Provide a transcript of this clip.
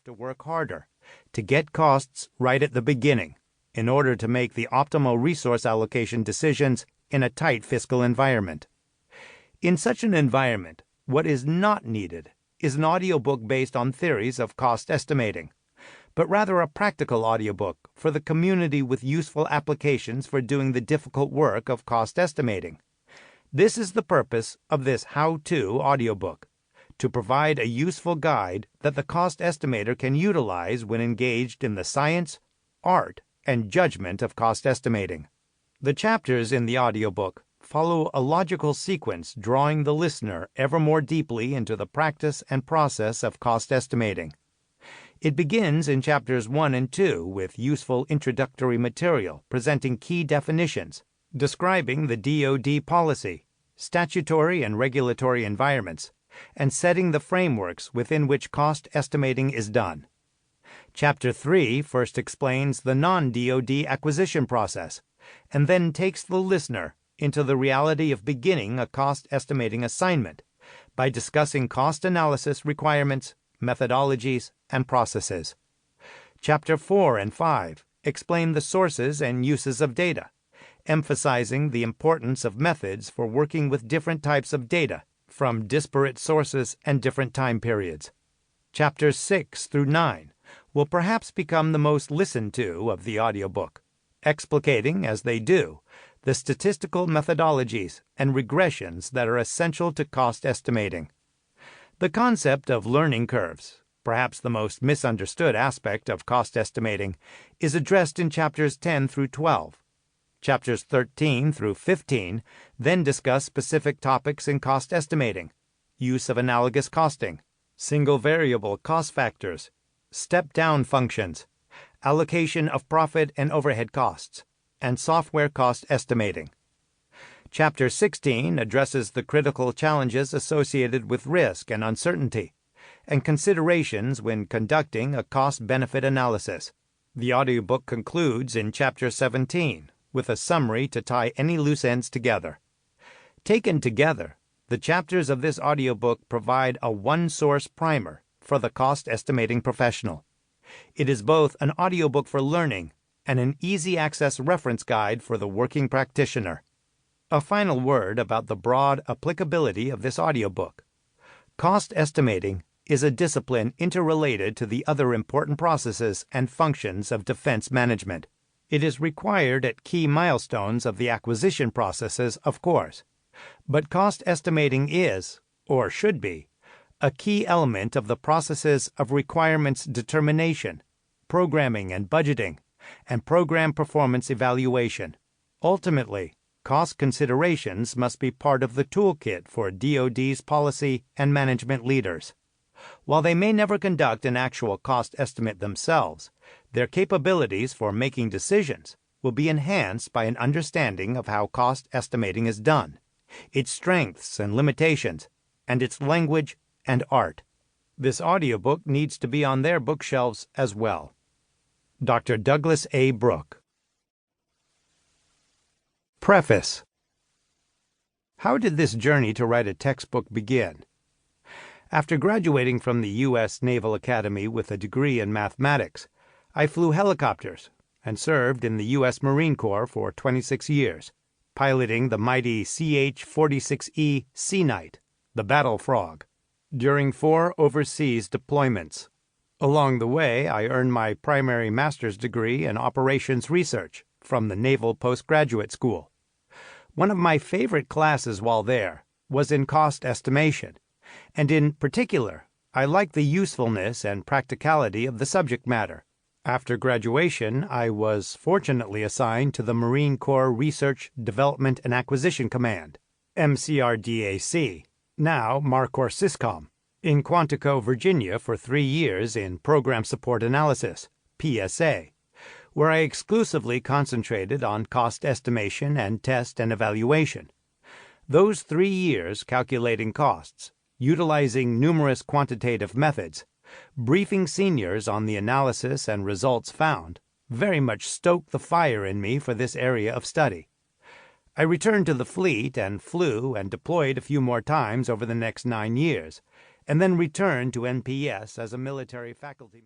have to work harder to get costs right at the beginning in order to make the optimal resource allocation decisions in a tight fiscal environment. In such an environment, what is not needed is an audiobook based on theories of cost estimating, but rather a practical audiobook for the community with useful applications for doing the difficult work of cost estimating. This is the purpose of this how-to audiobook, to provide a useful guide that the cost estimator can utilize when engaged in the science, art, and judgment of cost estimating. The chapters in the audiobook follow a logical sequence drawing the listener ever more deeply into the practice and process of cost estimating. It begins in chapters 1 and 2 with useful introductory material presenting key definitions, describing the DoD policy, statutory and regulatory environments, and setting the frameworks within which cost estimating is done. Chapter 3 first explains the non-DoD acquisition process, and then takes the listener into the reality of beginning a cost estimating assignment by discussing cost analysis requirements, methodologies, and processes. Chapter 4 and 5 explain the sources and uses of data, emphasizing the importance of methods for working with different types of data from disparate sources and different time periods. Chapters 6 through 9 will perhaps become the most listened to of the audiobook, explicating, as they do, the statistical methodologies and regressions that are essential to cost estimating. The concept of learning curves, perhaps the most misunderstood aspect of cost estimating, is addressed in chapters 10 through 12. Chapters 13 through 15 then discuss specific topics in cost estimating, use of analogous costing, single variable cost factors, step-down functions, allocation of profit and overhead costs, and software cost estimating. Chapter 16 addresses the critical challenges associated with risk and uncertainty, and considerations when conducting a cost-benefit analysis. The audiobook concludes in Chapter 17 with a summary to tie any loose ends together. Taken together, the chapters of this audiobook provide a one-source primer for the cost estimating professional. It is both an audiobook for learning and an easy-access reference guide for the working practitioner. A final word about the broad applicability of this audiobook. Cost estimating is a discipline interrelated to the other important processes and functions of defense management. It is required at key milestones of the acquisition processes, of course, but cost estimating is, or should be, a key element of the processes of requirements determination, programming and budgeting, and program performance evaluation. Ultimately, cost considerations must be part of the toolkit for DoD's policy and management leaders. While they may never conduct an actual cost estimate themselves, their capabilities for making decisions will be enhanced by an understanding of how cost estimating is done, its strengths and limitations, and its language and art. This audiobook needs to be on their bookshelves as well. Dr. Douglas A. Brooke. Preface. How did this journey to write a textbook begin? After graduating from the U.S. Naval Academy with a degree in mathematics, I flew helicopters and served in the U.S. Marine Corps for 26 years, piloting the mighty CH-46E Sea Knight, the Battle Frog, during 4 overseas deployments. Along the way, I earned my primary master's degree in operations research from the Naval Postgraduate School. One of my favorite classes while there was in cost estimation, and in particular, I liked the usefulness and practicality of the subject matter. After graduation, I was fortunately assigned to the Marine Corps Research, Development, and Acquisition Command, MCRDAC, now MARCOR-SYSCOM, in Quantico, Virginia for 3 years in Program Support Analysis, PSA, where I exclusively concentrated on cost estimation and test and evaluation. Those 3 years calculating costs, utilizing numerous quantitative methods, briefing seniors on the analysis and results found, very much stoked the fire in me for this area of study. I returned to the fleet and flew and deployed a few more times over the next 9 years, and then returned to NPS as a military faculty.